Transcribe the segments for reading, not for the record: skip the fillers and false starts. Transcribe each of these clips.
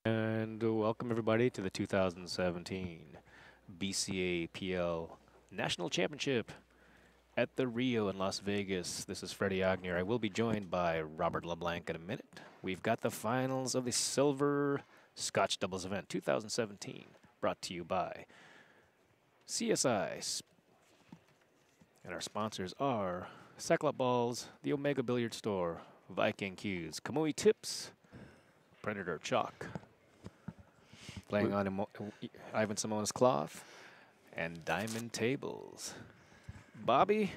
And welcome everybody to the 2017 BCAPL National Championship at the Rio in Las Vegas. This is Freddie Agnier. I will be joined by Robert LeBlanc in a minute. We've got the finals of the Silver Scotch Doubles event 2017, brought to you by CSI. And our sponsors are Cyclop Balls, the Omega Billiard Store, Viking Cues, Kamui Tips, Predator Chalk, playing on Ivan Simonis cloth, and diamond tables. Bobby,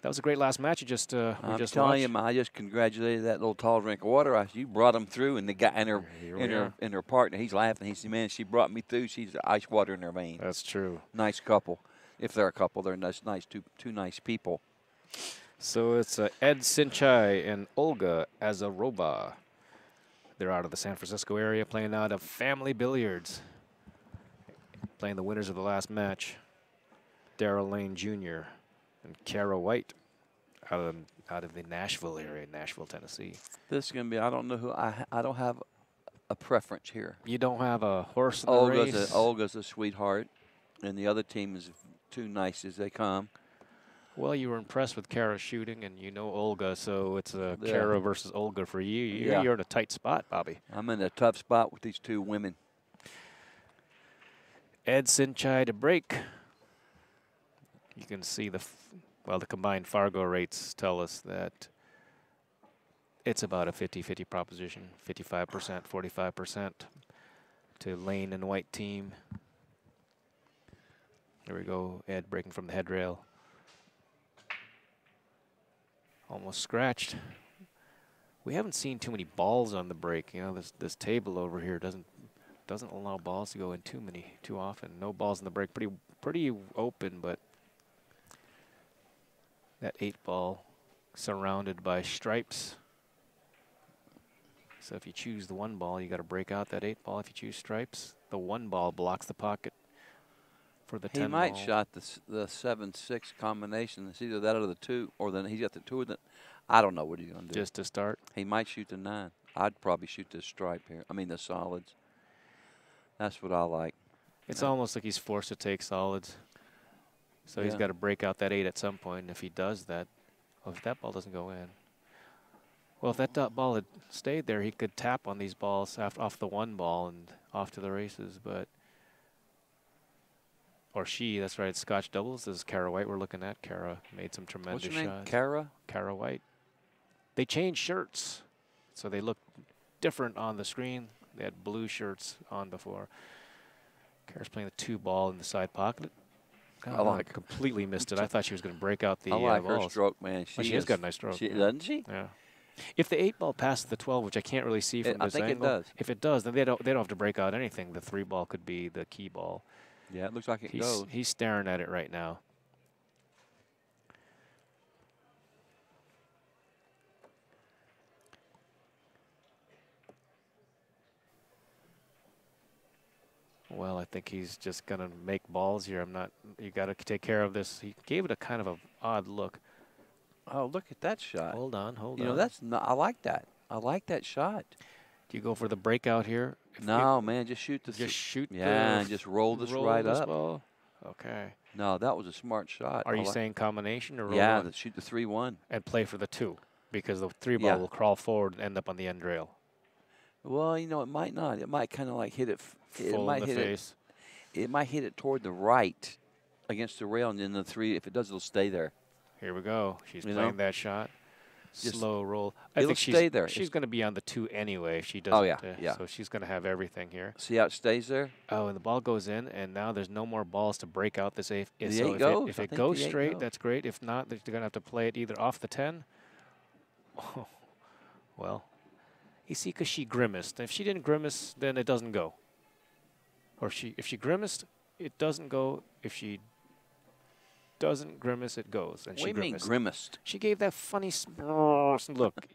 that was a great last match. You just I'm just telling watched. you, I just congratulated that little tall drink of water. You brought him through, and the guy and her partner, he's laughing. He said, "Man, she brought me through. She's ice water in her veins." That's true. Nice couple. If they're a couple, they're nice, two nice people. So it's Ed Sinchai and Olga Azarova. They're out of the San Francisco area, playing out of Family Billiards. Playing the winners of the last match, Darrell Lane Jr. and Kara White, out of the Nashville area, Nashville, Tennessee. This is gonna be. I don't know who. I don't have a preference here. You don't have a horse in the race? Olga's a sweetheart, and the other team is too nice as they come. Well, you were impressed with Kara's shooting, and you know Olga, so it's Kara versus Olga for you. You're in a tight spot, Bobby. I'm in a tough spot with these two women. Ed Sinchai to break. You can see the combined Fargo rates tell us that it's about a 50-50 proposition, 55%, 45% to Lane and White team. There we go, Ed breaking from the headrail. Almost scratched. We haven't seen too many balls on the break. You know, this table over here doesn't allow balls to go in too often. No balls in the break. Pretty open, but that 8-ball surrounded by stripes. So if you choose the 1 ball, you got to break out that 8-ball. If you choose stripes, the 1 ball blocks the pocket for the 10 ball. He might shot the 7-6 combination. It's either that or the 2, or then he's got the 2 of the. I don't know what he's going to do. Just to start? He might shoot the 9. I'd probably shoot the stripe here. I mean the solids. That's what I like. It's almost like he's forced to take solids. So he's got to break out that 8 at some point. And if he does that, well, if that ball doesn't go in. Well, if that ball had stayed there, he could tap on these balls off the 1 ball and off to the races. But or she, that's right, Scotch doubles. This is Kara White we're looking at. Kara made some tremendous shots. What's your name? Kara? Kara White. They changed shirts, so they look different on the screen. They had blue shirts on before. Kara's playing the 2 ball in the side pocket. I completely missed it. I thought she was going to break out the balls. I like her stroke, man. She has got a nice stroke. Doesn't she? Yeah. If the 8-ball passes the 12, which I can't really see from this angle. I think it does. If it does, then they don't have to break out anything. The 3-ball could be the key ball. Yeah, it looks like it goes. He's staring at it right now. Well, I think he's just going to make balls here. You got to take care of this. He gave it a kind of an odd look. Oh, look at that shot. Hold on. You know, I like that. I like that shot. Do you go for the breakout here? No, man, just shoot the. Just shoot. Yeah, and just roll this right up. Ball. Okay. No, that was a smart shot. Are you saying combination or roll? Yeah, shoot the 3-1 and play for the 2 because the 3-ball will crawl forward and end up on the end rail. Well, you know, it might not. It might kind of like hit it. Full in the face. It might hit it toward the right against the rail, and then the 3. If it does, it'll stay there. Here we go. She's playing that shot. Slow roll. I think stay there. She's going to be on the 2 anyway if she doesn't. Oh, yeah. So she's going to have everything here. See how it stays there? Oh, and the ball goes in, and now there's no more balls to break out this 8. So if it goes straight, that's great. If not, they're going to have to play it either off the 10. Oh, well, you see, because she grimaced. If she didn't grimace, then it doesn't go. Or if she grimaced, it doesn't go. If she doesn't grimace, it goes. And what do you mean grimaced? She gave that funny look.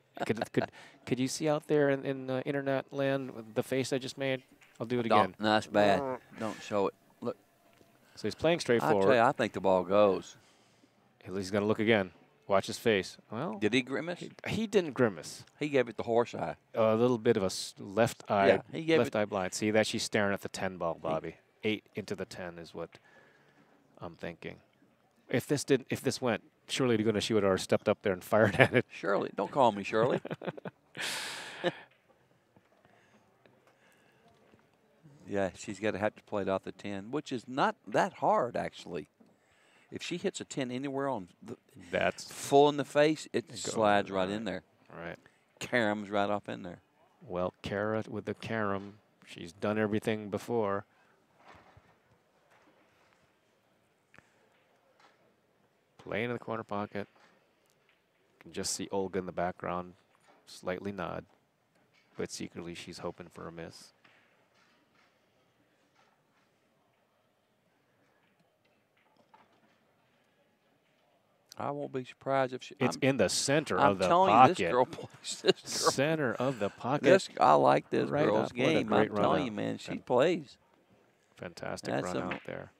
Could you see out there in internet land the face I just made? I'll do it again. No, that's bad. Don't show it. Look. So he's playing straightforward. I tell you, I think the ball goes. At least he's going to look again. Watch his face. Well, Did he grimace? he didn't grimace. He gave it the horse eye. A little bit of a left eye, Yeah, he gave left eye blind. See that she's staring at the 10 ball, Bobby. 8 into the 10 is what I'm thinking. If this went, surely she would have stepped up there and fired at it. Shirley, don't call me Shirley. Yeah, she's got to have to play it off the 10, which is not that hard actually. If she hits a 10 anywhere on that's full in the face, it slides right in there. Right. Caroms right off in there. Well, Kara with the carom, she's done everything before. Playing in the corner pocket. You can just see Olga in the background slightly nod, but secretly she's hoping for a miss. I won't be surprised if she. It's in the center I'm of the telling pocket. you, this girl plays. This girl. Center of the pocket. I like this Right girl's up. What a game. great I'm telling run you, out. man, she plays. Fantastic That's run out there.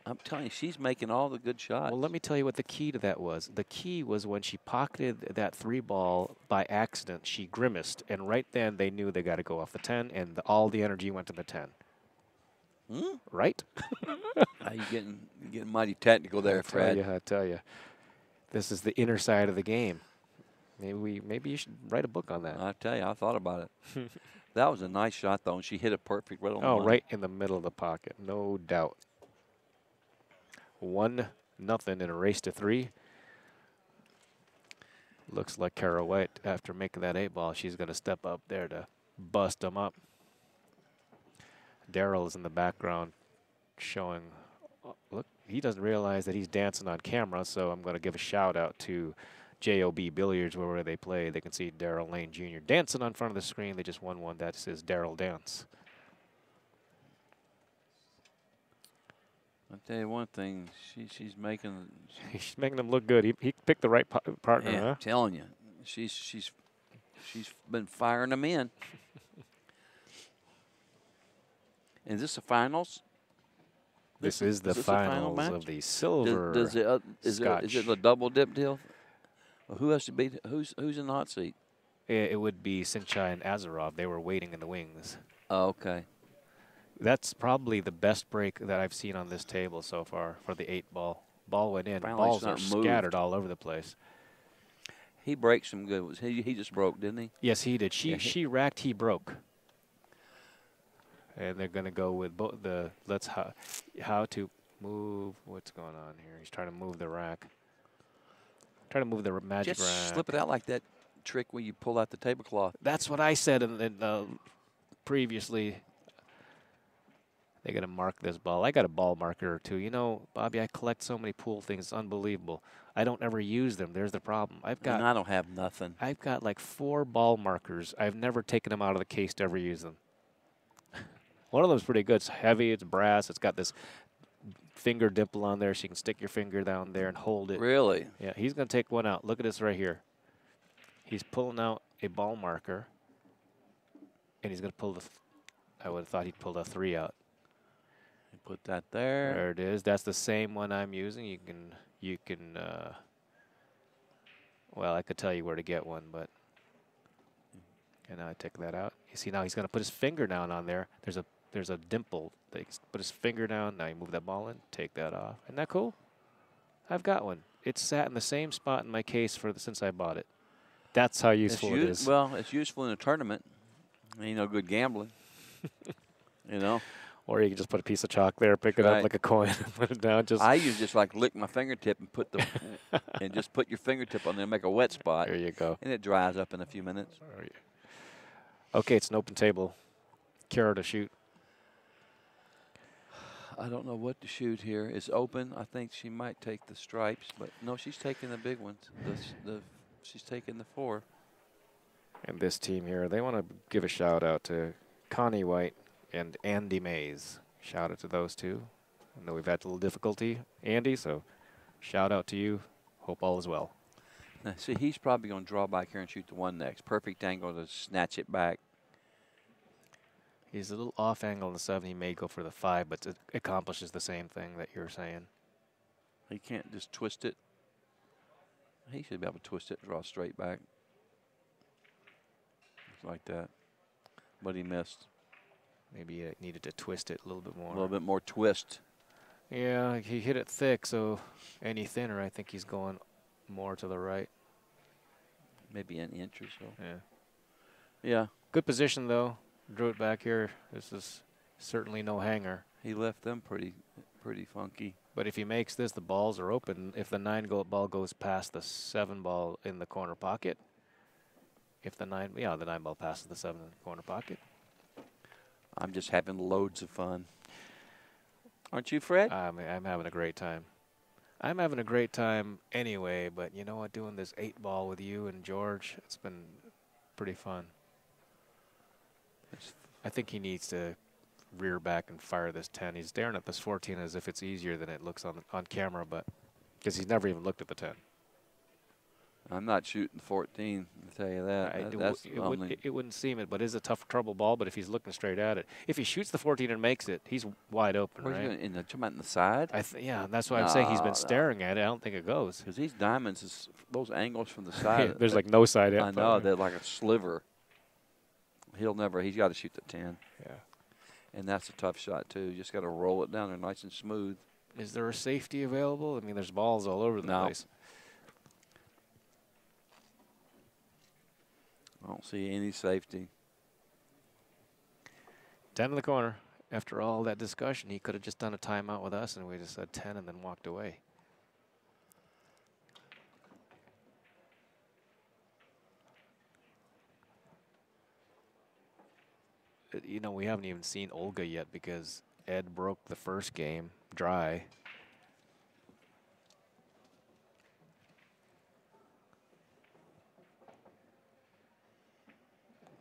I'm telling you, she's making all the good shots. Well, let me tell you what the key to that was. The key was when she pocketed that 3 ball by accident, she grimaced, and right then they knew they got to go off the 10, and all the energy went to the 10. Right? You're getting mighty technical there, Fred. I tell you. This is the inner side of the game. Maybe you should write a book on that. I tell you, I thought about it. That was a nice shot, though, and she hit it perfect right on the line. Right in the middle of the pocket, no doubt. 1-0 in a race to 3. Looks like Kara White, after making that 8 ball, she's going to step up there to bust them up. Daryl is in the background showing, look, he doesn't realize that he's dancing on camera, so I'm going to give a shout out to JOB Billiards, wherever they play. They can see Daryl Lane Jr. dancing on front of the screen. They just won one that says Daryl Dance. I'll tell you one thing, she's making. He's making them look good. He picked the right partner, Yeah, huh? I'm telling you, she's been firing them in. Is this the finals? This is the finals of the silver. Is it a double dip deal? Well, who has to beat? Who's in the hot seat? It would be Sinchai and Azarov. They were waiting in the wings. Oh, okay. That's probably the best break that I've seen on this table so far for the 8 ball. Ball went in. Finally Balls are scattered all over the place. He breaks some good. He just broke, didn't he? Yes, he did. She racked, he broke. And they're going to go with both the how to move. What's going on here? He's trying to move the rack. Trying to move the magic rack. Just slip it out like that trick where you pull out the tablecloth. That's what I said previously. They're going to mark this ball. I got a ball marker or 2. You know, Bobby, I collect so many pool things. It's unbelievable. I don't ever use them. There's the problem. I don't have nothing. I've got like 4 ball markers. I've never taken them out of the case to ever use them. One of them's pretty good. It's heavy. It's brass. It's got this finger dimple on there so you can stick your finger down there and hold it. Really? Yeah, he's going to take one out. Look at this right here. He's pulling out a ball marker, and he's going to pull I would have thought he'd pulled a 3 out. Put that there. There it is. That's the same one I'm using. You can. Well, I could tell you where to get one, but. And I take that out. You see now he's going to put his finger down on there. There's a dimple. He put his finger down. Now you move that ball in. Take that off. Isn't that cool? I've got one. It's sat in the same spot in my case since I bought it. That's how useful it is. Well, it's useful in a tournament. Ain't no good gambling. You know. Or you can just put a piece of chalk there, pick it up like a coin, and put it down. I usually just like lick my fingertip and and just put your fingertip on there and make a wet spot. There you go. And it dries up in a few minutes. Okay, it's an open table. Kara to shoot. I don't know what to shoot here. It's open. I think she might take the stripes, but no, she's taking the big ones. She's taking the 4. And this team here, they want to give a shout out to Connie White and Andy Mays. Shout out to those two. I know we've had a little difficulty, Andy, so shout out to you. Hope all is well. Now, see, he's probably going to draw back here and shoot the 1 next. Perfect angle to snatch it back. He's a little off angle on the 7. He may go for the 5, but it accomplishes the same thing that you're saying. He can't just twist it. He should be able to twist it, draw straight back. Just like that. But he missed. Maybe he needed to twist it a little bit more. A little bit more twist. Yeah, he hit it thick, so any thinner, I think he's going more to the right. Maybe an inch or so. Yeah. Yeah. Good position, though. Drew it back here. This is certainly no hanger. He left them pretty funky. But if he makes this, the balls are open. If the 9 ball goes past the 7 ball in the corner pocket, if the 9 ball passes the 7 in the corner pocket. I'm just having loads of fun. Aren't you, Fred? I'm having a great time. I'm having a great time anyway, but you know what? Doing this 8 ball with you and George, it's been pretty fun. I think he needs to rear back and fire this 10. He's staring at this 14 as if it's easier than it looks on camera, but because he's never even looked at the 10. I'm not shooting 14, I'll tell you that. It wouldn't seem it, but it's a tough trouble ball. But if he's looking straight at it, if he shoots the 14 and makes it, he's wide open, right? In the side? Yeah, that's why I'm saying he's been staring at it. I don't think it goes. Because these diamonds, those angles from the side. There's like no side. I know, they're like a sliver. He's got to shoot the 10. Yeah. And that's a tough shot, too. You just got to roll it down there nice and smooth. Is there a safety available? I mean, there's balls all over the place. I don't see any safety. 10 in the corner. After all that discussion, he could have just done a timeout with us, and we just said 10 and then walked away. You know, we haven't even seen Olga yet because Ed broke the first game dry.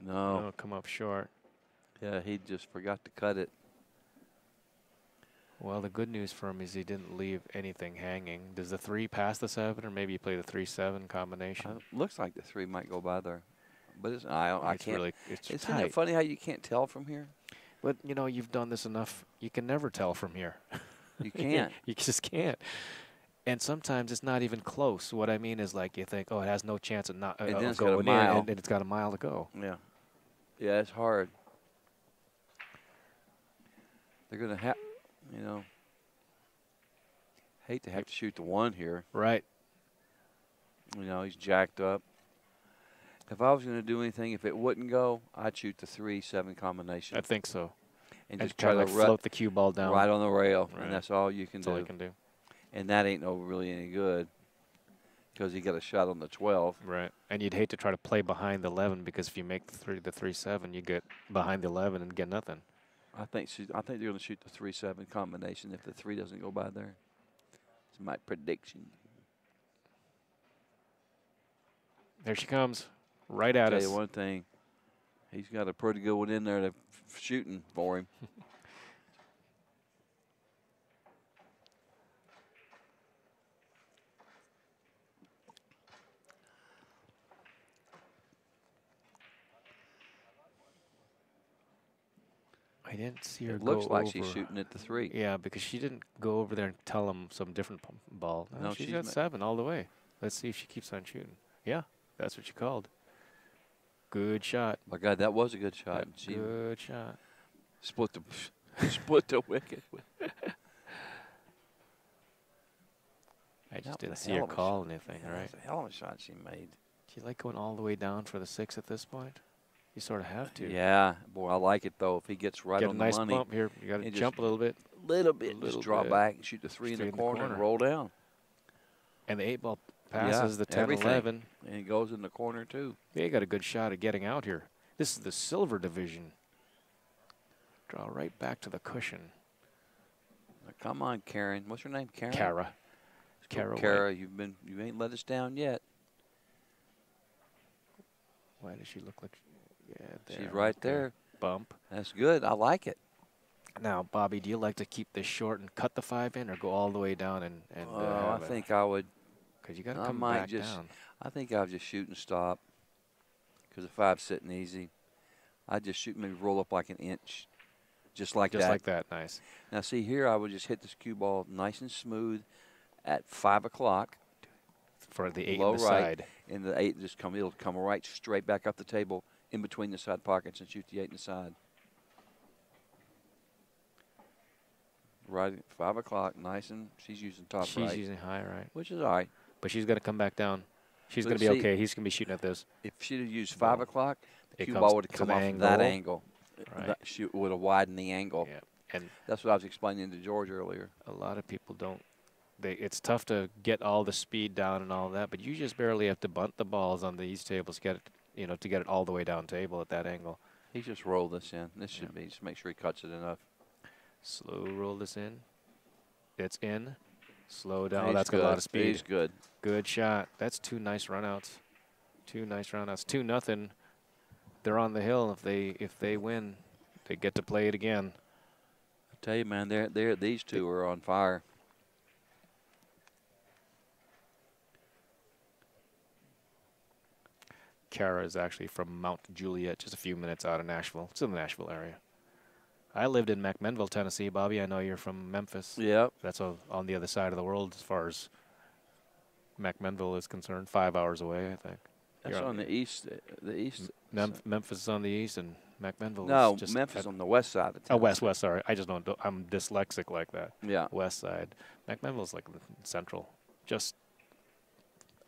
No. It'll come up short. Yeah, he just forgot to cut it. Well, the good news for him is he didn't leave anything hanging. Does the 3 pass the 7, or maybe you play the 3-7 combination? Looks like the 3 might go by there. But I can't. Really, it's Isn't tight. it funny how you can't tell from here? But, you know, you've done this enough. You can never tell from here. You can't. You just can't. And sometimes it's not even close. What I mean is, like, you think, oh, it has no chance of not and then it's going got a mile. in, and it's got a mile to go. Yeah. Yeah, it's hard. They're going to have, you know, hate to have to shoot the 1 here. Right. You know, he's jacked up. If I was going to do anything, if it wouldn't go, I'd shoot the 3-7 combination. I think so. And just just try to float the cue ball down. Right on the rail, Right. and that's all you can That's do. all you can do. And that ain't really any good because he got a shot on the 12. Right. And you'd hate to try to play behind the 11 because if you make the 3-7, you get behind the 11 and get nothing. I think they're going to shoot the 3-7 combination if the 3 doesn't go by there. It's my prediction. There she comes, right at Tell us. you one thing, he's got a pretty good one in there to shooting for him. I didn't see her It go looks like over. she's shooting at the 3. Yeah, because she didn't go over there and tell him some different ball. No, she's she's got 7 all the way. Let's see if she keeps on shooting. Yeah, that's what she called. Good shot. My God, that was a good shot. She Good shot. split the wicket. I just That didn't was a see hell her of a call anything, Yeah, right? that's a hell of a shot she made. Do you like going all the way down for the 6 at this point? You sort of have to. Yeah, boy, I like it though. If he gets right Get on a nice the money, bump here. You got to and jump a little bit. just drop back and shoot the 3 in the corner and roll down. And the 8 ball passes the 10, everything. 11. And he goes in the corner too. They got a good shot at getting out here. This is the silver division. Draw right back to the cushion. Now, come on, Karen. What's her name? Karen. Kara. Kara, you ain't let us down yet. Why does she look like? Yeah, there. She's right there. Bump. That's good. I like it. Now, Bobby, do you like to keep this short and cut the 5 in, or go all the way down and? I think I would. Because you got to come back down. I think I'll just shoot and stop. Because the 5's sitting easy. I just shoot, maybe roll up like an inch, just like that. Just like that, nice. Now, see here, I would just hit this cue ball nice and smooth at 5 o'clock. for the 8 low on the right, side. and the 8 just it'll come right straight back up the table in between the side pockets and shoot the 8 in the side. Right at 5 o'clock, nice, and she's using top right. She's using high right. Which is all right. But she's going to come back down. She's But going to be see, okay. He's going to be shooting at this. If she'd have used 5 o'clock, the It cue comes ball would have to come the off that angle. angle. Right. That shoot would have widened the angle. Yeah. And that's what I was explaining to George earlier. a lot of people don't. It's tough to get all the speed down and all that, but you just barely have to bunt the balls on these tables, get it, to get it all the way down table at that angle. He just rolled this in. This should be, just make sure he cuts it enough. Slow roll this in. It's in. Slow down. He's That's got a lot of speed. He's good. Good shot. That's 2 nice runouts. 2 nice runouts. 2-0. They're on the hill. If they win, they get to play it again. I tell you, man, these two are on fire. Kara is actually from Mount Juliet, just a few minutes out of Nashville. It's in the Nashville area. I lived in McMinnville, Tennessee. Bobby, I know you're from Memphis. Yep. That's on the other side of the world as far as McMinnville is concerned. 5 hours away, I think. That's on the east. The east. Memphis is on the east, and McMinnville no, is just Memphis on the west side of town. Oh, west. Sorry, I just don't. I'm dyslexic like that. Yeah. West side. McMinnville's like central, just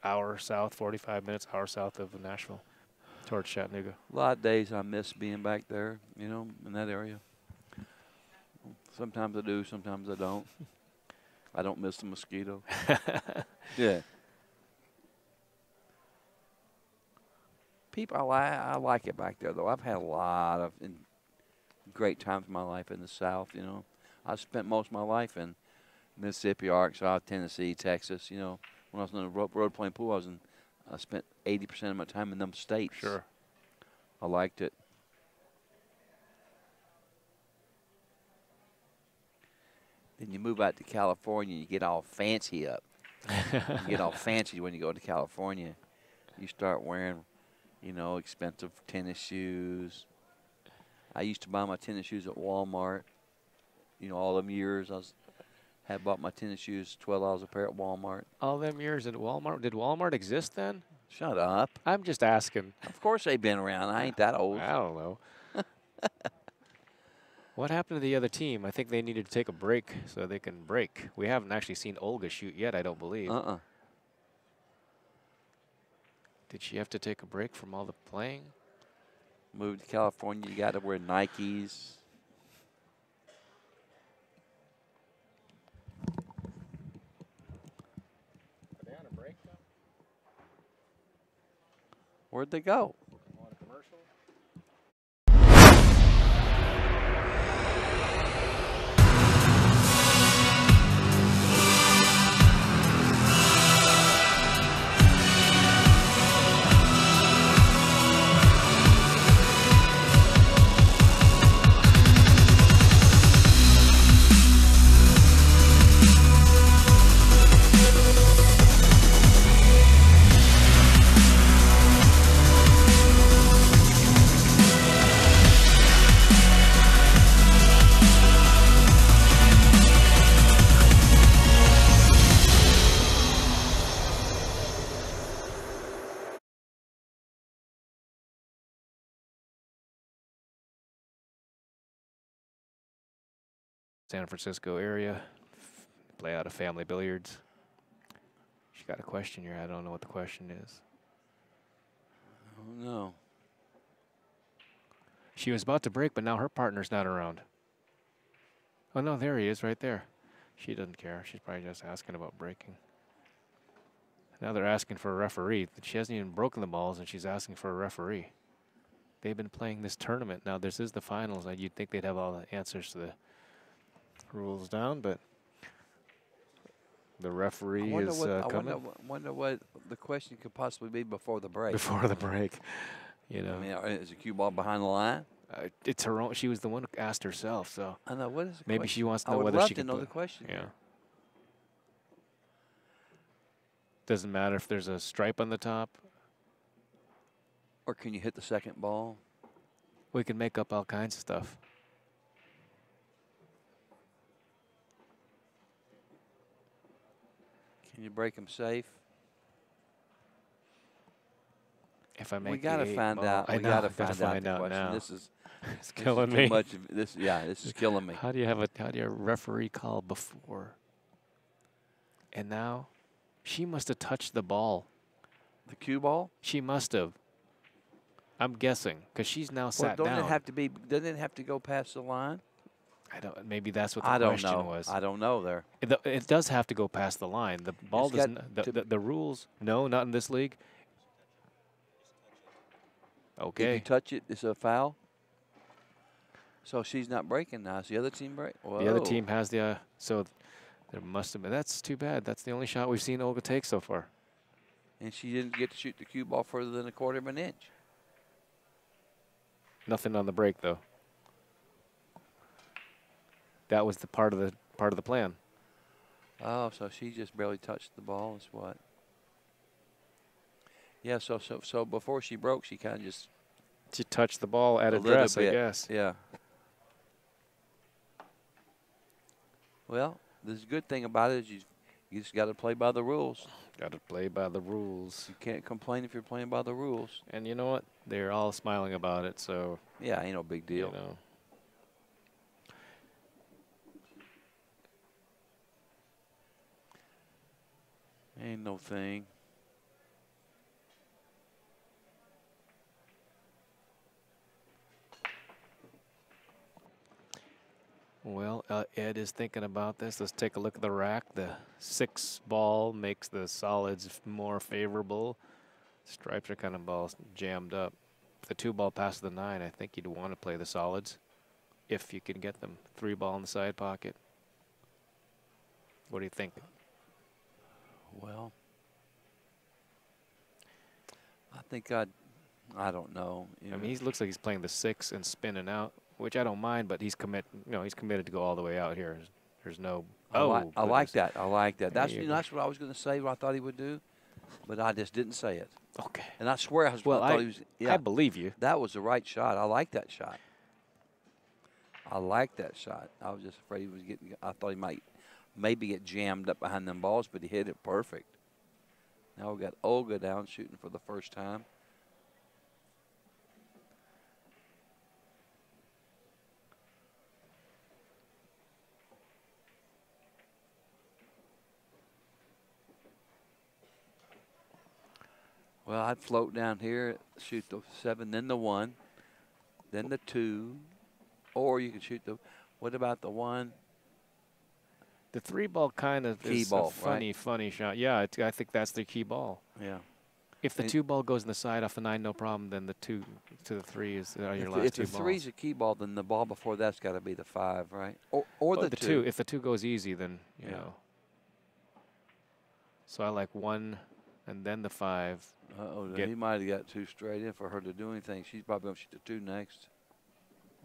hour south, 45 minutes, hour south of Nashville, towards Chattanooga. A lot of days I miss being back there, in that area. Sometimes I do, sometimes I don't. I don't miss the mosquito. Yeah. People, I like it back there, though. I've had a lot of great times in my life in the South, I spent most of my life in Mississippi, Arkansas, Tennessee, Texas, When I was on the road playing pool, I spent 80% of my time in them states. Sure. I liked it. Then you move out to California, you get all fancy up. You get all fancy when you go to California. You start wearing, expensive tennis shoes. I used to buy my tennis shoes at Walmart. All them years had bought my tennis shoes, $12 a pair at Walmart. All them years at Walmart. Did Walmart exist then? Shut up. I'm just asking. Of course they've been around. I ain't that old. I don't know. What happened to the other team? I think they needed to take a break so they can break. We haven't actually seen Olga shoot yet, I don't believe. Did she have to take a break from all the playing? Moved to California, you got to wear Nikes. Are they on a break now? Where'd they go? On a commercial? San Francisco area, play out of Family Billiards. She got a question here. I don't know what the question is. Oh, no. She was about to break, but now her partner's not around. Oh, no, there he is right there. She doesn't care. She's probably just asking about breaking. Now they're asking for a referee. She hasn't even broken the balls, and she's asking for a referee. They've been playing this tournament. Now, this is the finals. You'd think they'd have all the answers to the rules down, but the referee is coming. I wonder what the question could possibly be before the break. Before the break, I mean, is a cue ball behind the line? It's her own. She was the one who asked herself, so I know. What is the maybe question? she wants to know I would whether love she to can know play. the question. Yeah. Doesn't matter if there's a stripe on the top. Or can you hit the second ball? We can make up all kinds of stuff. Can you break them safe? If I make We got to the 8 find ball, out. I We know, got to gotta find out the out question. now. This is It's killing too me. much of this. Yeah, this is killing me. How do you have how do you referee call before? And now, she must have touched the ball. The cue ball. She must have. I'm guessing because she's now Well, sat don't down. it have to be? Doesn't it have to go past the line? I don't. Maybe that's what the I don't question know. was. I don't know there. It does have to go past the line. The ball It's got doesn't. The rules. No, not in this league. If you Okay. touch it, it's a foul. So she's not breaking now. Is the other team break? Whoa. The other team has the. So there must have been. That's too bad. That's the only shot we've seen Olga take so far. And she didn't get to shoot the cue ball further than a quarter of an inch. Nothing on the break though. That was the part of the plan. Oh, so she just barely touched the ball. Is what? Yeah. So before she broke, she kind of just She touched the ball at a address, little I bit. guess. Yeah. Well, the good thing about it is you just got to play by the rules. Got to play by the rules. You can't complain if you're playing by the rules. And you know what? They're all smiling about it, so. Yeah, ain't no big deal. You know. Ain't no thing. Well, Ed is thinking about this. Let's take a look at the rack. The 6 ball makes the solids more favorable. Stripes are kind of balls jammed up. If the 2 ball passes the 9, I think you'd want to play the solids if you can get them. 3 ball in the side pocket. What do you think? Well, I think I don't know. I mean, he looks like he's playing the 6 and spinning out, which I don't mind, but he's committed to go all the way out here. There's no. I like that. I like that. There you go. That's what I was going to say. What I thought he would do, but I just didn't say it. Okay. And I swear I thought he was. Yeah, I believe you. that was the right shot. I like that shot. I like that shot. I was just afraid he was getting. I thought he might maybe get jammed up behind them balls, but he hit it perfect. Now we got Olga down shooting for the first time. Well, I'd float down here, shoot the 7, then the 1, then the 2, or you can shoot the. What about the 1? The 3 ball kind of Key is ball, a funny shot. Yeah, I think that's the key ball. Yeah. If the 2 ball goes in the side off the 9, no problem. Then the 2 to the 3 is your If last 2 the balls. 3's a key ball, then the ball before that's got to be the 5, right? Or Well, the 2. If the 2 goes easy, then you know. So I like 1, and then the 5. He might have got 2 straight in for her to do anything. She's probably going to shoot the 2 next.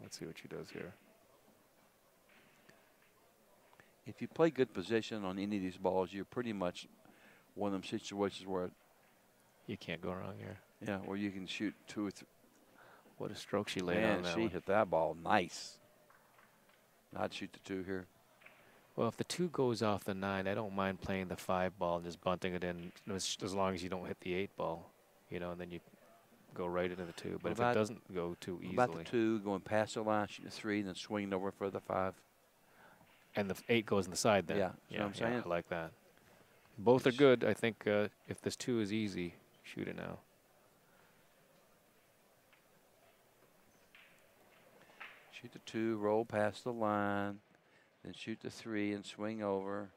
Let's see what she does here. If you play good position on any of these balls, you're pretty much one of them situations where You can't go wrong here. where you can shoot 2 or 3. What a stroke she laid Man, on that she one. hit that ball nice. I'd shoot the 2 here. Well, if the 2 goes off the 9, I don't mind playing the 5 ball and just bunting it in as long as you don't hit the 8 ball, and then you go right into the 2. But if it doesn't go too easily. About the 2 going past the line, shooting the 3, and then swinging over for the 5. And the 8 goes in the side then. Yeah, that's what I'm saying. I like that. Both are good. I think if this 2 is easy, shoot it now. Shoot the 2, roll past the line, then shoot the 3 and swing over.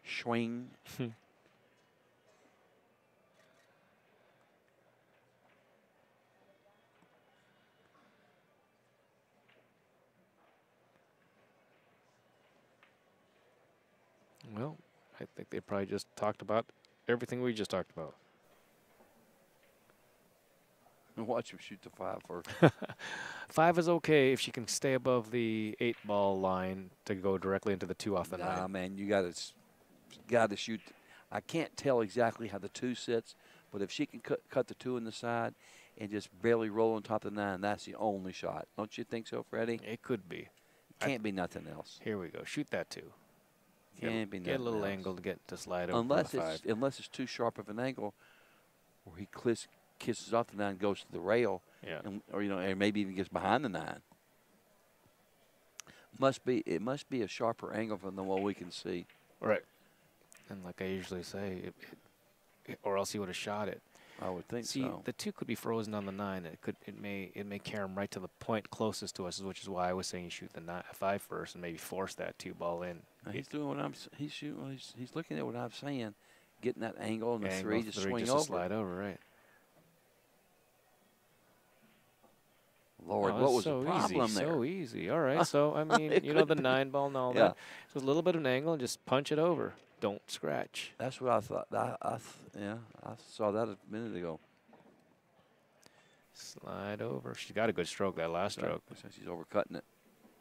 Swing. Well, I think they probably just talked about everything we just talked about. Watch him shoot the 5 first. 5 is okay if she can stay above the 8 ball line to go directly into the 2 off the 9. Nah, man, you got to shoot. I can't tell exactly how the 2 sits, but if she can cut the 2 in the side and just barely roll on top of the 9, that's the only shot. Don't you think so, Freddie? It could be. Can't be nothing else. Here we go. Shoot that 2. Can't be Get a little nothing else. angle to get to slide over the 5. Unless it's too sharp of an angle, where he kisses off the 9, goes to the rail, Yeah. or maybe even gets behind the 9. It must be a sharper angle from the one we can see. Right. And like I usually say, or else he would have shot it. I would think See, so. the 2 could be frozen on the 9. It may carry him right to the point closest to us, which is why I was saying you shoot the 5 first and maybe force that 2 ball in. Now he's doing what he's shooting. He's looking at what I'm saying, getting that angle and the Angle 3 to swing just over. To slide over, right? Lord, Oh, what was so the problem easy, there? So easy. All right. So I mean, the 9 ball and all Yeah. that. So a little bit of an angle and just punch it over. Don't scratch. That's what I thought. I saw that a minute ago. Slide over. She's got a good stroke, that last stroke. She's overcutting it.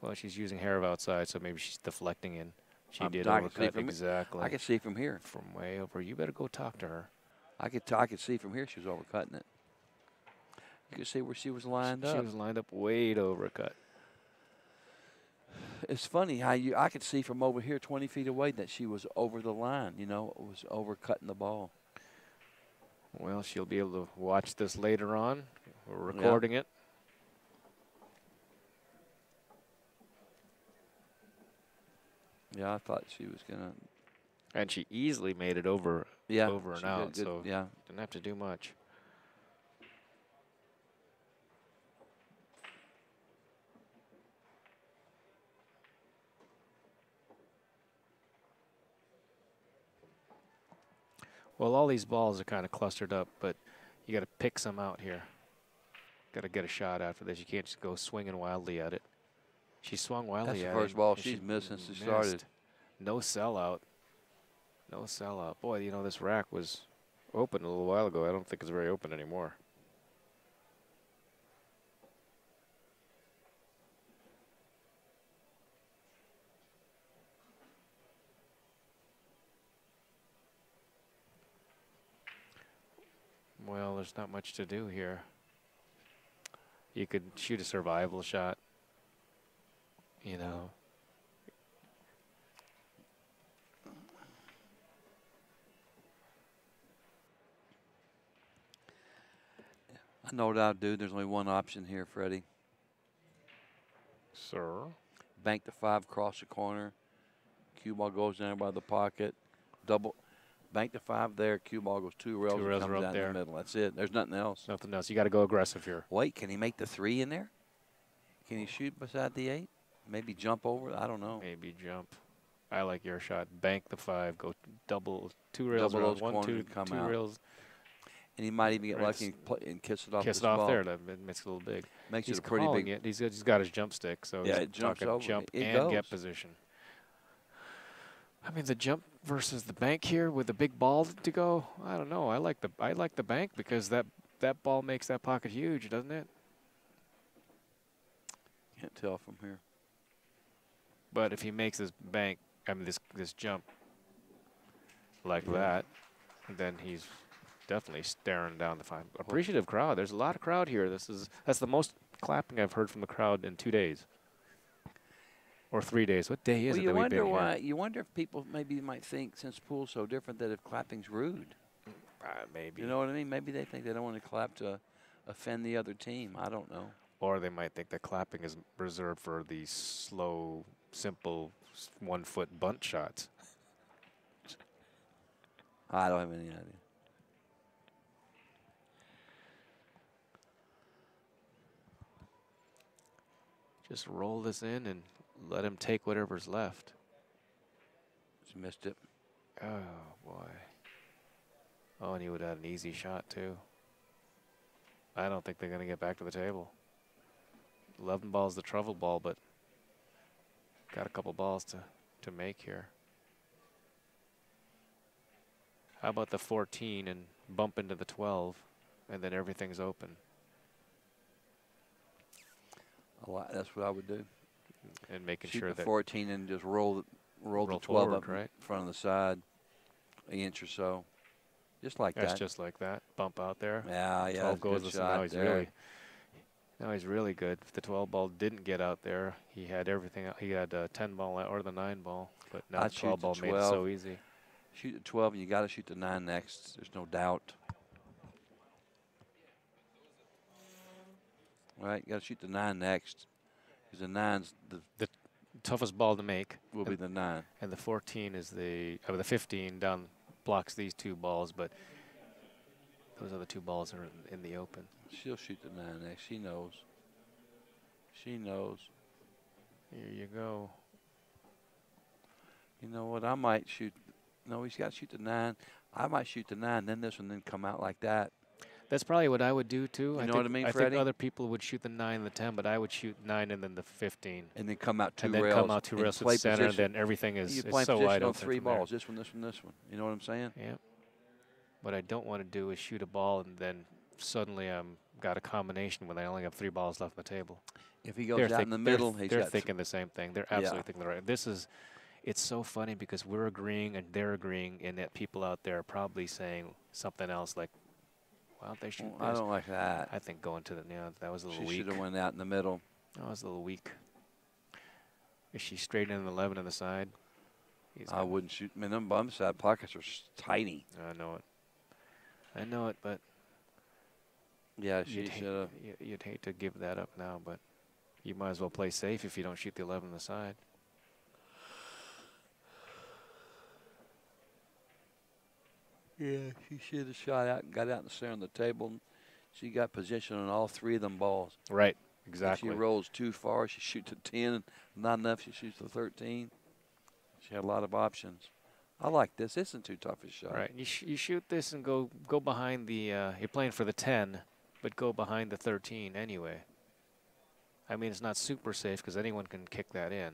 Well, she's using hair of outside, so maybe she's deflecting in. She I did can see overcut from exactly. I can see from here. From way over. You better go talk to her. I could see from here she was overcutting it. You could see where she was lined up. She was lined up way to overcut. It's funny how I could see from over here 20 feet away that she was over the line, was overcutting the ball. Well, she'll be able to watch this later on. We're recording it. Yeah, I thought she was going to. And she easily made it over and out, so didn't have to do much. Well, all these balls are kind of clustered up, but you got to pick some out here. Got to get a shot after this. You can't just go swinging wildly at it. She swung wildly at it. That's the first ball she's missed since she started. No sellout. No sellout. Boy, this rack was open a little while ago. I don't think it's very open anymore. Well, there's not much to do here. You could shoot a survival shot, No doubt, dude. There's only one option here, Freddie. Sir? Bank the 5 across the corner. Cue ball goes down by the pocket. Double. Bank the 5 there. Cue ball goes 2 rails. 2 rails comes are up down there. the middle. That's it. There's nothing else. Nothing else. You got to go aggressive here. Wait, can he make the 3 in there? Can he shoot beside the 8? Maybe jump over? I don't know. Maybe jump. I like your shot. Bank the 5. Go double 2 rails. Double those 1, corners 2, come 2 out. rails. And he might even get lucky and kiss it off. Kiss it off there. That makes it a little big. Makes he's it a pretty big. It. He's got his jump stick, so yeah, he's it jumps talking over. jump it and goes. get position. I mean, the jump versus the bank here with the big ball to go. I don't know. I like the bank because that ball makes that pocket huge, doesn't it? Can't tell from here. But if he makes this bank, I mean this jump like that, then he's definitely staring down the 5. Appreciative crowd. There's a lot of crowd here. That's the most clapping I've heard from the crowd in 2 days. Or 3 days. What day is it that we've been here? You wonder if people maybe might think, since pool's so different, that if clapping's rude. Maybe. You know what I mean? Maybe they think they don't want to clap to offend the other team. I don't know. Or they might think that clapping is reserved for these slow, simple 1-foot bunt shots. I don't have any idea. Just roll this in and let him take whatever's left. Just missed it. Oh, boy. Oh, and he would have had an easy shot, too. I don't think they're going to get back to the table. 11 balls the trouble ball, but got a couple balls to make here. How about the 14 and bump into the 12, and then everything's open? That's what I would do. And making Shoot sure the that 14 and just roll the 12 forward, up right? in front of the side, an inch or so, just like that's that. just like that. Bump out there. Yeah, 12 goes. good Now shot he's there. really good. If the 12 ball didn't get out there, he had everything. He had 10 ball or the 9 ball. But now I'd the 12 shoot the ball made it 12. so easy. Shoot the 12, and you got to shoot the 9 next. There's no doubt. Right, you got to shoot the 9 next. Because the 9's The toughest ball to make will be the 9. and the 14 is the 15 down blocks these 2 balls, but those other 2 balls are in the open. She'll shoot the 9 next. She knows. She knows. Here you go. You know what? I might shoot. No, he's got to shoot the 9. I might shoot the 9, then this one, then come out like that. That's probably what I would do too. You know what I mean, Freddie? I think other people would shoot the 9 and the 10, but I would shoot 9 and then the 15. And then come out 2 and rails. then come out 2 rails to the center, and then everything is you play so position wide on open 3 from there. balls. This one, this one, this one. You know what I'm saying? Yeah. What I don't want to do is shoot a ball and then suddenly I'm got a combination when I only have 3 balls left on the table. If he goes out in the middle, they're thinking the same thing. They're absolutely thinking the right. It's so funny because we're agreeing and they're agreeing, and that people out there are probably saying something else like, "Well, they shoot this." I don't like that. I think going to that was a little She weak. should have went out in the middle. That was a little weak. Is she straight in the 11 on the side? I wouldn't shoot. I mean, them bum side pockets are tiny. I know it. I know it, but yeah, she should have. You'd hate to give that up now, but you might as well play safe if you don't shoot the 11 on the side. Yeah, she should have shot out and got out in the center of the table. She got position on all 3 of them balls. Right, exactly. If she rolls too far, she shoots a 10. Not enough, she shoots a 13. She had a lot of options. I like this. This isn't too tough a shot. Right, you shoot this and go behind the. You're playing for the 10, but go behind the 13 anyway. I mean, it's not super safe because anyone can kick that in.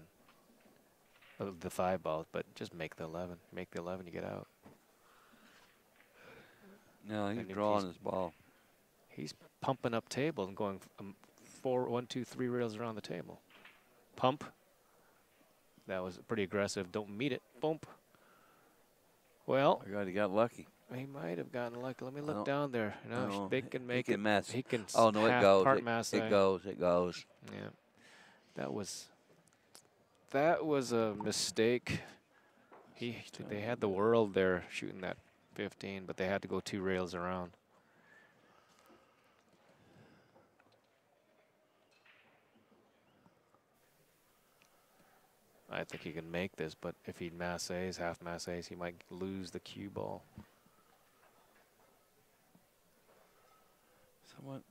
The 5 balls, but just make the 11. Make the 11, you get out. No, he's drawing his ball. He's pumping up table and going 1, 2, 3 rails around the table. Pump. That was pretty aggressive. Don't meet it. Bump. Well, He got lucky. he might have gotten lucky. Let me look down there. No, they can make it. Mess. He can. Oh no, it goes. It goes. It goes. Yeah, that was a mistake. They had the world there shooting that 15, but they had to go 2 rails around. I think he can make this, but if he masses, half masses, he might lose the cue ball. Somewhat.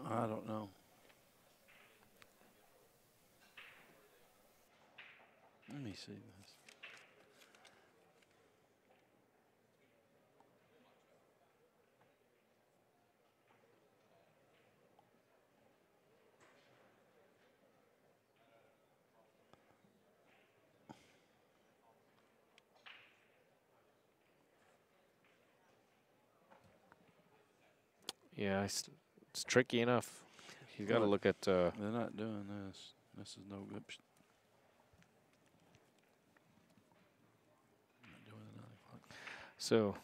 I don't know. Let me see this. Yeah, it's tricky enough. You got to look at. They're not doing this. This is no good. So,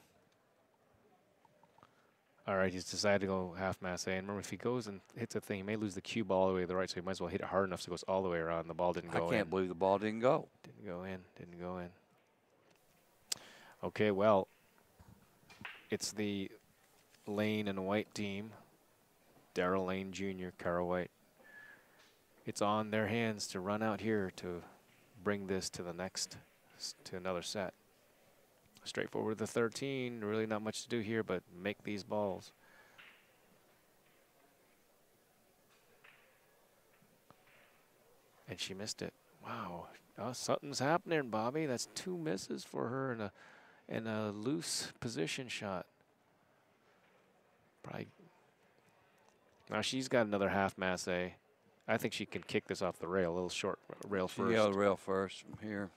all right, he's decided to go half masse. And remember, if he goes and hits a thing, he may lose the cue ball all the way to the right, so he might as well hit it hard enough so it goes all the way around. The ball didn't go in. I can't believe the ball didn't go. Didn't go in. Didn't go in. Okay, well, it's the Lane and White team. Darrell Lane Jr., Cara White. It's on their hands to run out here to bring this to another set. Straightforward the 13, really not much to do here, but make these balls. And she missed it. Wow, something's happening, Bobby. That's 2 misses for her in a loose position shot. Probably. Now she's got another half masse. I think she can kick this off the rail, a little short rail first. Yeah, rail first from here.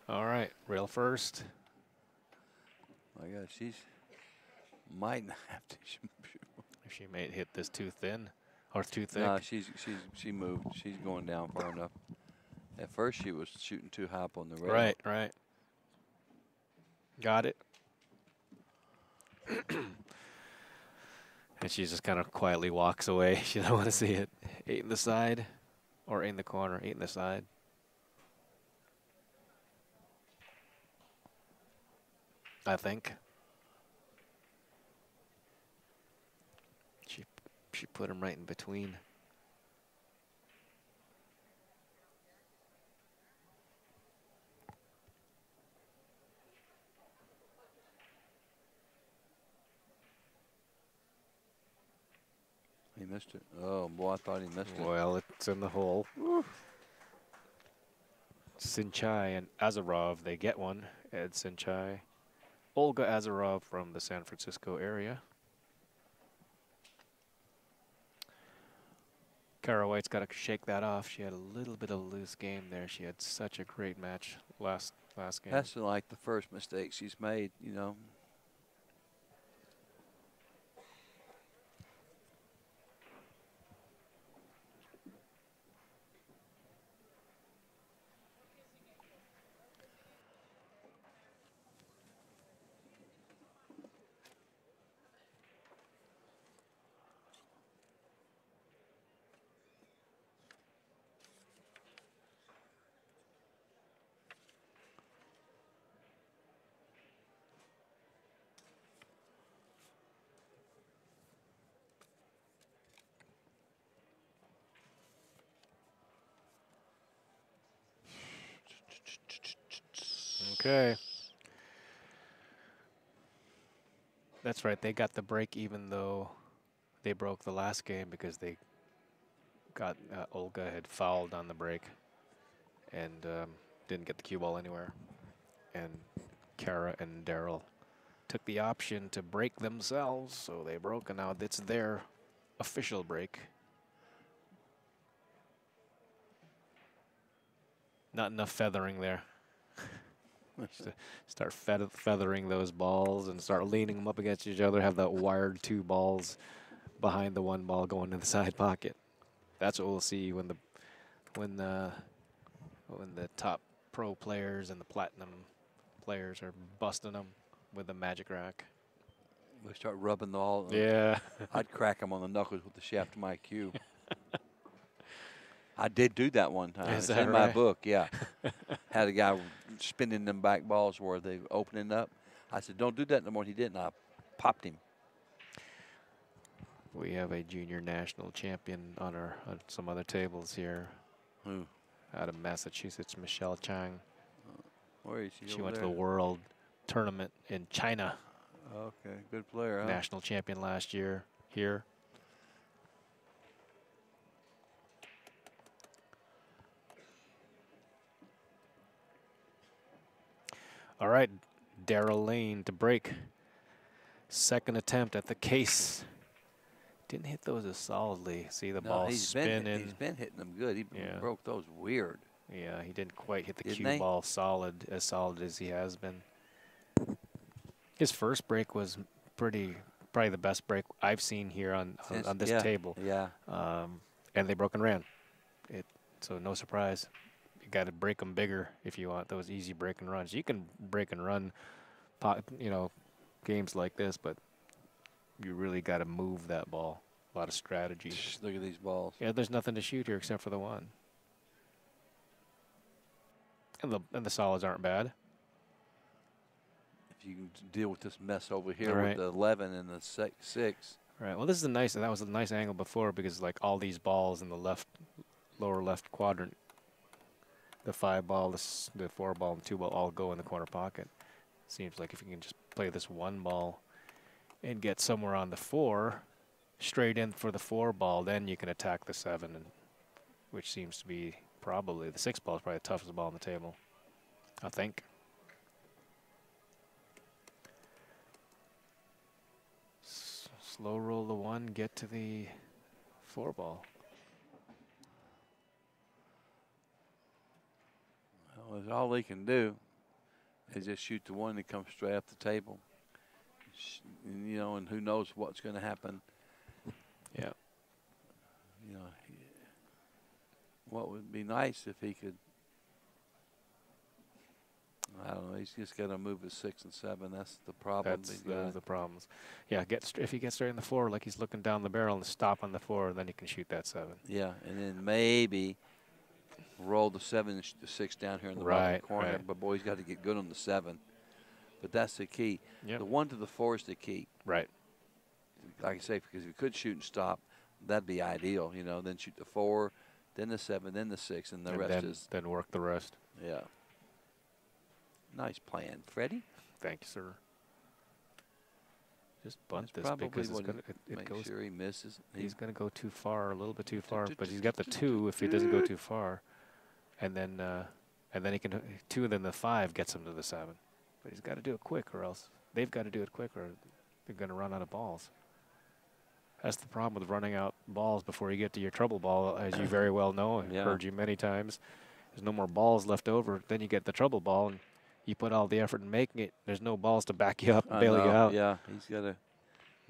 All right, rail first. My God, she's might not have to. She may hit this too thin or too thick. No, she moved. She's going down far enough. At first, she was shooting too high up on the rail. Right, right. Got it. And she just kind of quietly walks away. She doesn't want to see it. 8 in the side or 8 in the corner, 8 in the side. I think. She put him right in between. He missed it. Oh, boy, I thought he missed it. Well, it's in the hole. Woo. Sinchai and Azarov, they get one. Ed Sinchai. Olga Azarov from the San Francisco area. Kara White's got to shake that off. She had a little bit of a loose game there. She had such a great match last game. That's like the first mistake she's made, you know. Okay. That's right. They got the break even though they broke the last game because they got Olga had fouled on the break and didn't get the cue ball anywhere. And Kara and Daryl took the option to break themselves, so they broke, and now it's their official break. Not enough feathering there. Start feathering those balls and start leaning them up against each other. Have that wired 2 balls behind the 1 ball going in the side pocket. That's what we'll see when the top pro players and the platinum players are busting them with the magic rack. We start rubbing the ball. Yeah. I'd crack them on the knuckles with the shaft of my cue. I did do that one time. Is It's that in my right? book, yeah. Had a guy spinning them back balls where they opening up. I said, don't do that no more. He didn't. I popped him. We have a junior national champion on some other tables here. Who? Out of Massachusetts, Michelle Chang. Where is she? She over went there? to the world tournament in China. Okay, good player, huh? National champion last year here. All right, Daryl Lane to break. Second attempt at the case. Didn't hit those as solidly. See the ball spinning. He's been hitting them good. He Yeah. broke those weird. Yeah, he didn't quite hit the Didn't cue they? ball solid as he has been. His first break was probably the best break I've seen here on this table. Yeah. And they broke and ran. So no surprise. You got to break them bigger if you want those easy break and runs. You can break and run, games like this, but you really got to move that ball. A lot of strategy. Look at these balls. Yeah, there's nothing to shoot here except for the 1. And the solids aren't bad. If you can deal with this mess over here All right. with the 11 and the 6. All right. Well, that was a nice angle before because like all these balls in the lower left quadrant, the 5 ball, the 4 ball, and 2 ball all go in the corner pocket. Seems like if you can just play this 1 ball and get somewhere on the 4, straight in for the 4 ball, then you can attack the 7, which seems to be probably the 6 ball is probably the toughest ball on the table, I think. Slow roll the 1, get to the 4 ball. Well, that's all they can do is just shoot the one that comes straight up the table. And, you know, and who knows what's going to happen. Yeah. You know, what would be nice if he could, I don't know, he's just got to move his 6 and 7. That's the problem. That's the problems. Yeah, if he gets straight in the 4, like he's looking down the barrel and stop on the 4, then he can shoot that 7. Yeah, and then maybe roll the 7 and the 6 down here in the bottom corner. Right. But boy, he's got to get good on the 7. But that's the key. Yep. The 1 to the 4 is the key. Right. Like I say, because if you could shoot and stop, that'd be ideal. You know, then shoot the 4, then the 7, then the 6, and the rest is. Then work the rest. Yeah. Nice plan, Freddie. Thank you, sir. Just bunt That's this because it's gonna, it make goes. Sure he misses. He's going to go too far, a little bit too far, but he's got the 2 if he doesn't go too far, and then he can 2, and then the 5 gets him to the 7. But he's got to do it quick, or else they've got to do it quick, or they're going to run out of balls. That's the problem with running out balls before you get to your trouble ball, as you very well know. I've heard you many times. There's no more balls left over. Then you get the trouble ball, and you put all the effort in making it. There's no balls to back you up and bail you out. Yeah,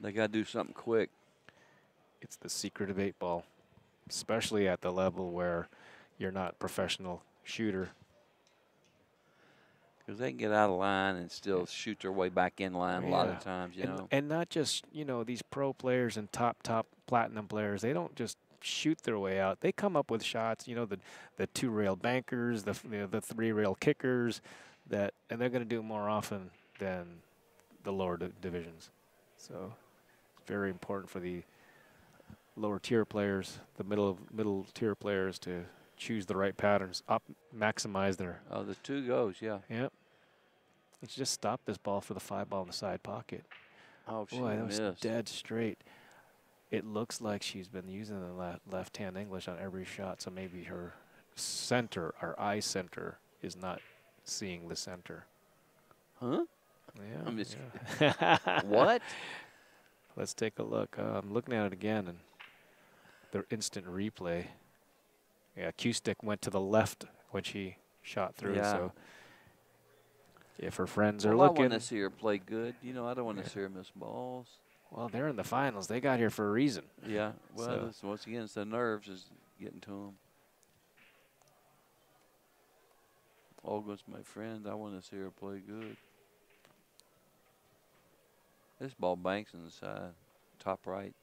they got to do something quick. It's the secret of 8-ball, especially at the level where you're not a professional shooter. Because they can get out of line and still shoot their way back in line a lot of times, you know. And not just, you know, these pro players and top platinum players. They don't just shoot their way out. They come up with shots, you know, the 2-rail bankers, the 3-rail kickers, and they're going to do it more often than the lower divisions. So it's very important for the lower tier players, the middle tier players, to choose the right patterns, maximize their. Oh, the 2 goes, yeah. Yep. Let's just stop this ball for the 5-ball in the side pocket. Oh, she boy, that was missed. dead straight. It looks like she's been using the left-hand English on every shot, so maybe her center, our eye center, is not seeing the center. Huh? Yeah. I'm just what? Let's take a look. I'm looking at it again, and the instant replay. Yeah, Q-stick went to the left when she shot through. Yeah. So if her friends are I looking, want to see her play good. You know, I don't want to see her miss balls. Well, they're in the finals. They got here for a reason. Yeah. Well, So. once again, it's the nerves is getting to them. Olga's my friend. I want to see her play good. This ball banks on the side, top right.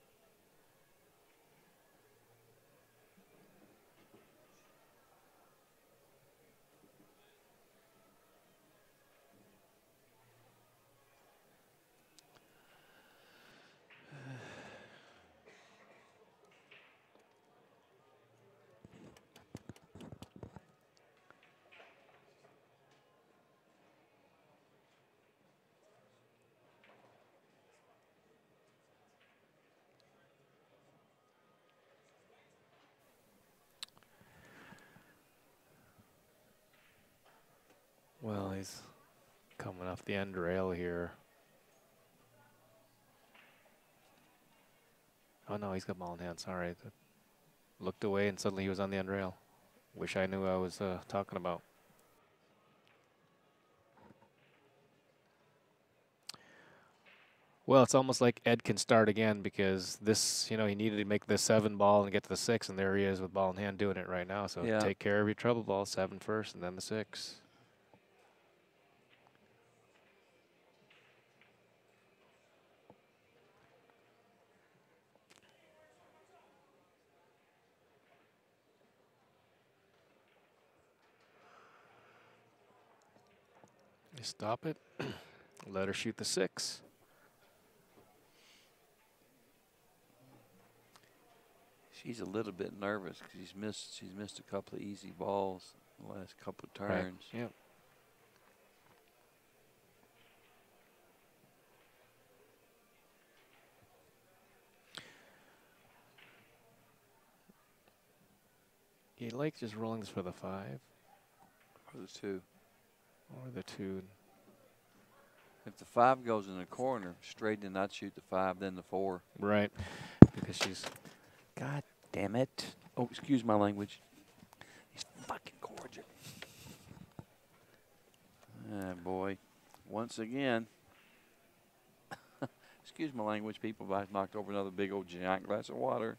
Well, he's coming off the end rail here. Oh, no, he's got ball in hand. Sorry. Looked away, and suddenly he was on the end rail. Wish I knew I was talking about. Well, it's almost like Ed can start again because this, you know, he needed to make the 7 ball and get to the 6, and there he is with ball in hand doing it right now. So take care of your trouble ball, 7 first, and then the 6. You stop it, let her shoot the 6. She's a little bit nervous because she's missed a couple of easy balls in the last couple of turns. Right. Yeah. You like just rolling this for the 5? Or the 2. Or the 2. If the 5 goes in the corner, straighten and not shoot the 5, then the 4. Right. Because she's. God damn it. Oh, excuse my language. He's fucking gorgeous. once again. Excuse my language, people, but I knocked over another big old giant glass of water.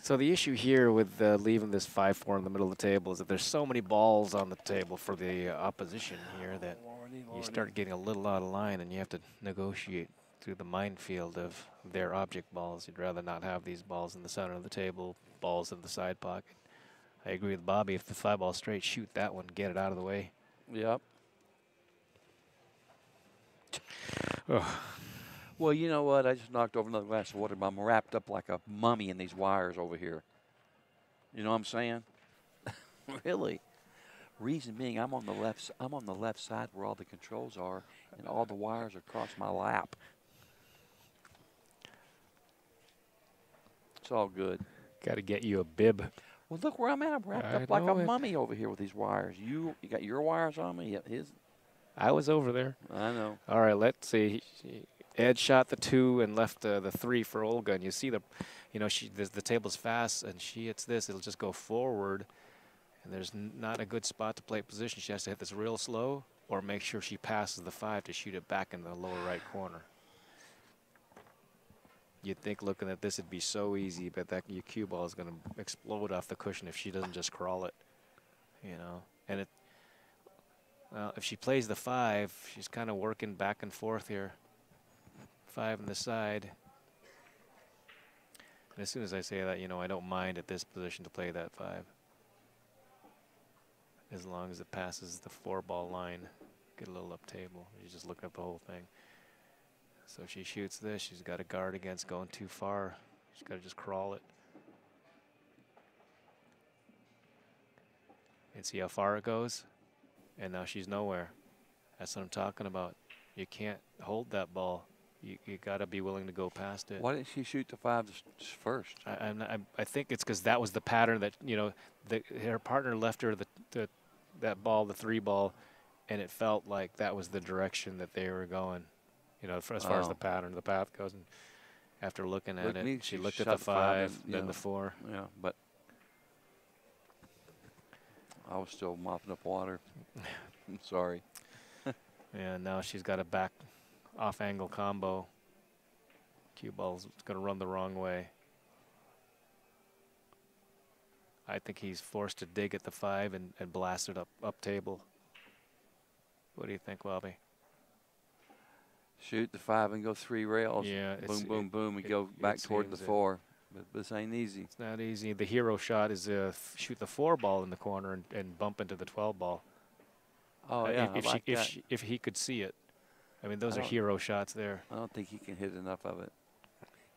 So the issue here with leaving this 5-4 in the middle of the table is that there's so many balls on the table for the opposition here that you start getting a little out of line, and you have to negotiate through the minefield of their object balls. You'd rather not have these balls in the center of the table, balls in the side pocket. I agree with Bobby. If the 5-ball straight, shoot that one, get it out of the way. Yep. Oh. Well, you know what? I just knocked over another glass of water, but I'm wrapped up like a mummy in these wires over here. You know what I'm saying? Really. Reason being, I'm on the left side where all the controls are, and all the wires are across my lap. It's all good. Got to get you a bib. Well, look where I'm at. I'm wrapped up like a mummy over here with these wires. You got your wires on me? His. I was over there. I know. All right, let's see. Ed shot the 2 and left the 3 for Olga. And you see the table's fast, and she hits this. It'll just go forward, and there's not a good spot to play position. She has to hit this real slow or make sure she passes the 5 to shoot it back in the lower right corner. You'd think looking at this it'd be so easy, but that your cue ball is going to explode off the cushion if she doesn't just crawl it, you know. And well, if she plays the 5, she's kind of working back and forth here. 5 on the side. And as soon as I say that, you know, I don't mind at this position to play that 5. As long as it passes the 4-ball line. Get a little up table. You just look at the whole thing. So she shoots this. She's got to guard against going too far. She's got to just crawl it. And see how far it goes? And now she's nowhere. That's what I'm talking about. You can't hold that ball. You got to be willing to go past it. Why didn't she shoot the 5 first? I think it's because that was the pattern that, you know, her partner left her that ball, the 3-ball, and it felt like that was the direction that they were going. You know, as far as the pattern, the path goes. And after looking at it, she looked at the 5, then the 4. Yeah, but I was still mopping up water. I'm sorry. And now she's got a back off-angle combo. Cue ball's going to run the wrong way. I think he's forced to dig at the 5 and blast it up table. What do you think, Bobby? Shoot the 5 and go 3 rails. Yeah. Boom, boom, boom, and go back toward the 4. But this ain't easy. It's not easy. The hero shot is shoot the 4-ball in the corner and bump into the 12-ball. Oh, yeah, if he could see it. I mean, those are hero shots there. I don't think he can hit enough of it.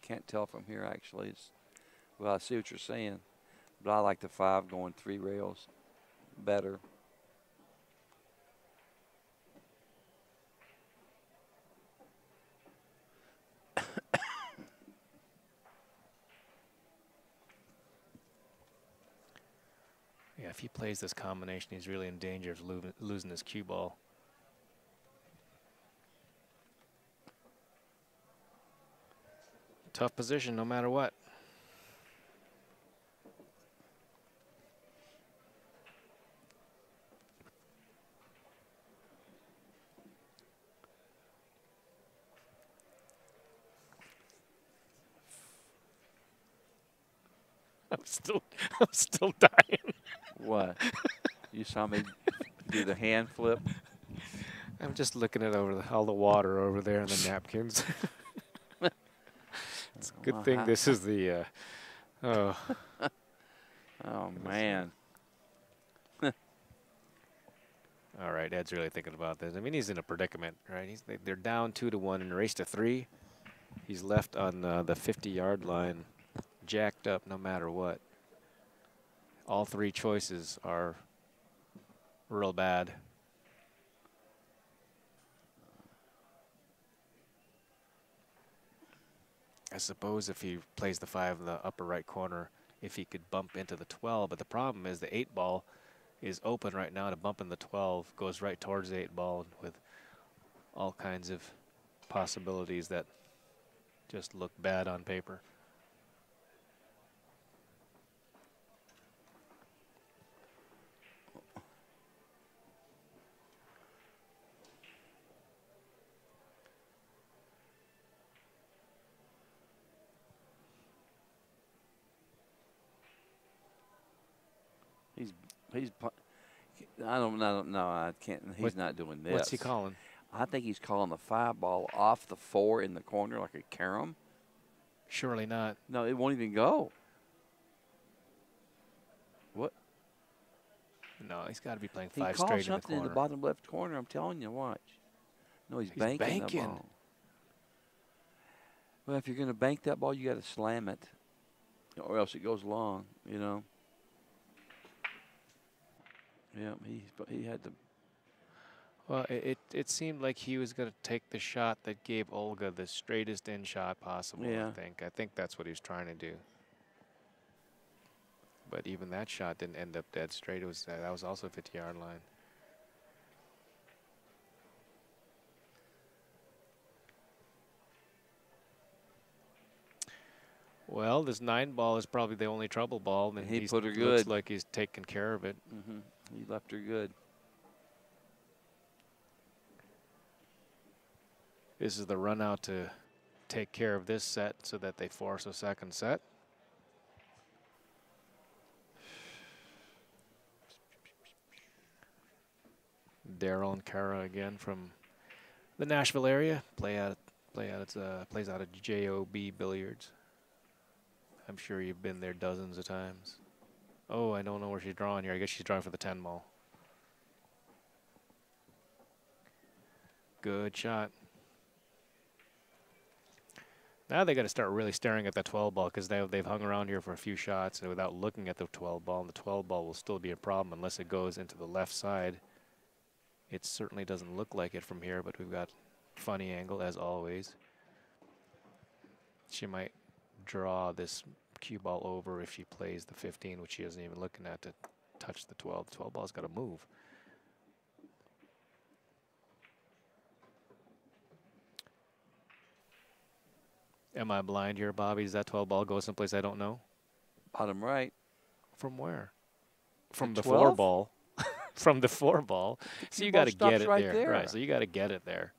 Can't tell from here, actually. Well, I see what you're saying. But I like the 5 going 3 rails better. Yeah, if he plays this combination, he's really in danger of losing his cue ball. Tough position no matter what. I'm still dying. What? You saw me do the hand flip? I'm just looking at all the water over there and the napkins. It's a good thing this is the oh. Oh, man. All right, Ed's really thinking about this. I mean, he's in a predicament, right? They're down 2-1 in a race to 3. He's left on the 50-yard line, jacked up no matter what. All 3 choices are real bad. I suppose if he plays the 5 in the upper right corner, if he could bump into the 12. But the problem is the 8-ball is open right now to bump in the 12, goes right towards the 8-ball with all kinds of possibilities that just look bad on paper. he's. I don't know. I can't. He's not doing this. What's he calling? I think he's calling the 5 ball off the 4 in the corner like a carom. Surely not. No, it won't even go. What? No, he's got to be playing He 5 called straight in the something in corner. the bottom left corner. I'm telling you, watch. No, he's banking the ball. Well, if you're going to bank that ball, you got to slam it, or else it goes long. You know. Yeah, he had to. Well, it seemed like he was going to take the shot that gave Olga the straightest in shot possible. Yeah. I think that's what he was trying to do. But even that shot didn't end up dead straight. It was that was also 50-yard line. Well, this 9 ball is probably the only trouble ball, and he put her looks good. like he's taking care of it. Mm-hmm. He left her good. This is the run out to take care of this set so that they force a second set. Daryl and Kara again from the Nashville area. Plays out of JOB Billiards. I'm sure you've been there dozens of times. Oh, I don't know where she's drawing here. I guess she's drawing for the 10 ball. Good shot. Now they got to start really staring at that 12 ball because they've hung around here for a few shots and without looking at the 12 ball. And the 12 ball will still be a problem unless it goes into the left side. It certainly doesn't look like it from here, but we've got funny angle as always. She might draw this cue ball over if she plays the 15, which she isn't even looking at to touch the 12. The 12 ball's got to move. Am I blind here, Bobby? Does that 12 ball go someplace I don't know? Bottom right. From where? From the 12? 4 ball. From the 4 ball. So you got to get it right there. Right, so you got to get it there.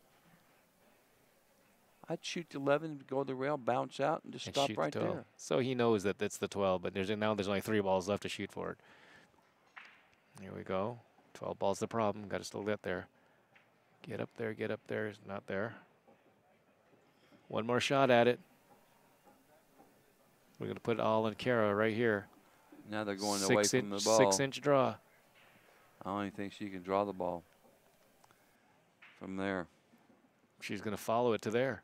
I'd shoot the 11, go to the rail, bounce out, and just stop right there. So he knows that that's the 12, but now there's only 3 balls left to shoot for it. Here we go. 12 ball's the problem. Got to still get there. Get up there, get up there. It's not there. One more shot at it. We're going to put it all in Kara right here. Now they're going away from the ball. 6-inch draw. I don't even think she can draw the ball from there. She's going to follow it to there.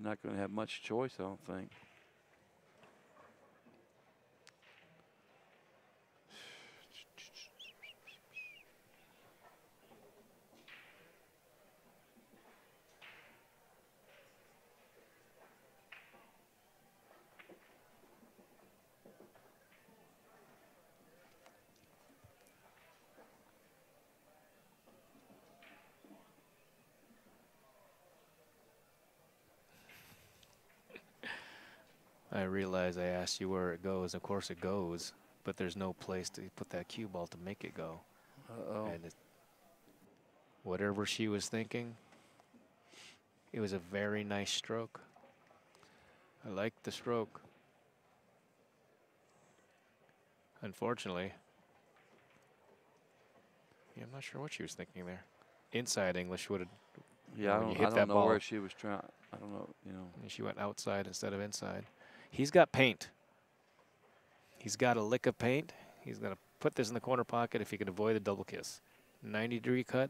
Not going to have much choice, I don't think. I realize I asked you where it goes. Of course it goes, but there's no place to put that cue ball to make it go. Uh-oh. And whatever she was thinking, it was a very nice stroke. I liked the stroke. Unfortunately, yeah, I'm not sure what she was thinking there. Inside English would have. Yeah, I don't know where she was trying. I don't know, you know. And she went outside instead of inside. He's got paint. He's got a lick of paint. He's going to put this in the corner pocket if he can avoid a double kiss. 90-degree cut,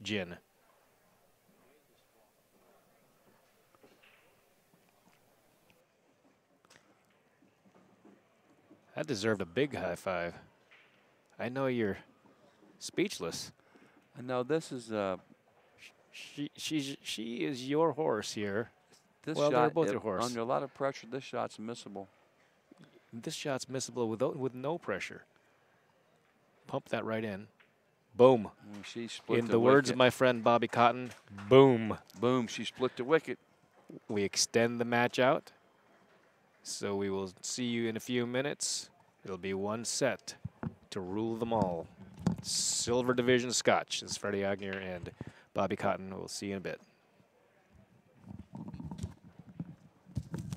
gin. That deserved a big high five. I know you're speechless. I know this is she is your horse here. this well, shot they're both your horse. under a lot of pressure. This shot's missable. This shot's missable with no pressure. Pump that right in. Boom. She split in the words of my friend Bobby Cotton, boom. Boom, she split the wicket. We extend the match out. So we will see you in a few minutes. It'll be one set to rule them all. Silver Division Scotch. This is Freddie Agnew and Bobby Cotton. We'll see you in a bit.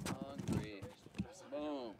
Hungry. Boom.